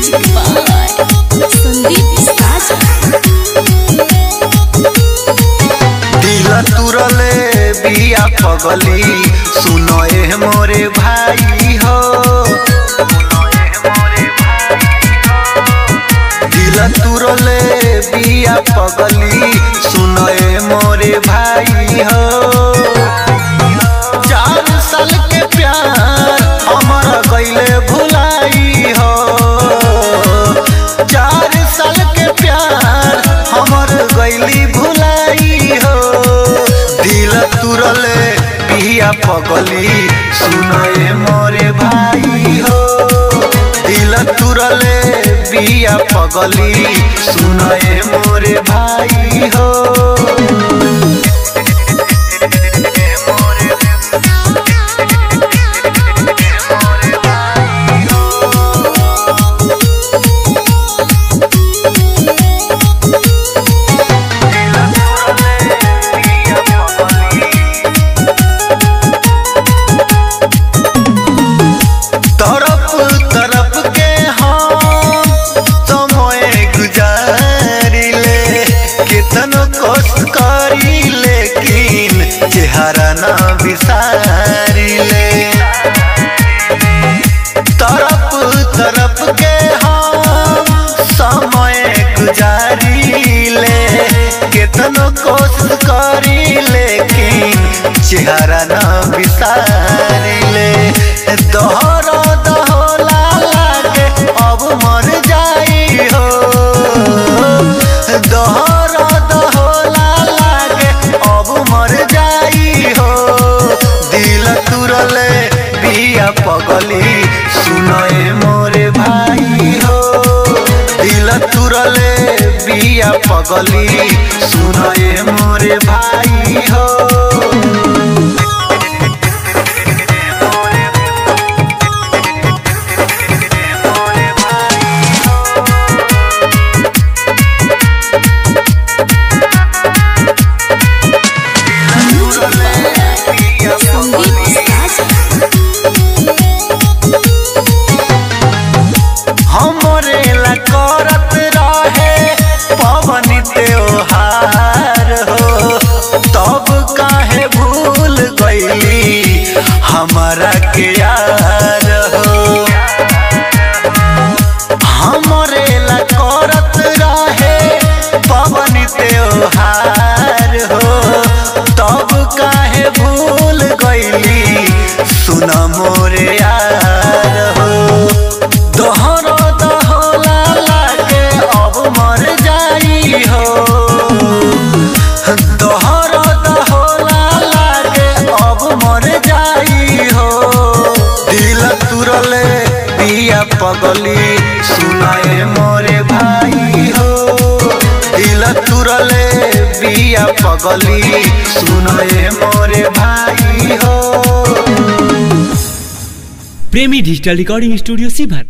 Music by Sandeep साजा। दिल तुरले बिया पगली सुनो ए मोरे भाई हो। दिल तुरले बिया पगली सुनो ए मोरे भाई हो। 4 साल के प्यार हमर गइले भुलाई हो। 4 साल के प्यार हमर गइली भुलाई हो। दिल तुरले बिया पगली सुनो ए मोरे भाई हो। दिल तुरले बिया पगली सुनो ए मोरे भाई हो। तरफ के हम समय गुजारिले कितनो कोशिश करी लेकिन चेहरा ना बिसारिले। तरफ के हम समय गुजारिले कितनो कोशिश करी लेकिन चेहरा ना बिसारिले। दोहरा दहोला लागे अब मर जाई हो। दोहरा दहोला लागे अब मर जाई हो। दिल तुरले बिया पगली सुनो ए मोरे भाई हो। दिल तुरले बिया पगली सुनो ए मोरे भाई हो। हमरे ला करत रहे पवन त्योहार हो। तब काहे भूल गईली हमारा के यार हो। हमरे ला करत रहे पवन त्योहार हो। तब काहे भूल गईली सुना मोरे यार हो। दोहरा दहोला लागे अब मर जाई हो। दोहरा दहोला लागे अब मर जाई हो। दिल तुरले बिया पगली सुनो ए मोरे भाई हो। दिल तुरले बिया पगली सुनो ए मोरे भाई हो। प्रेमी डिजिटल रिकॉर्डिंग स्टूडियो शिवहर।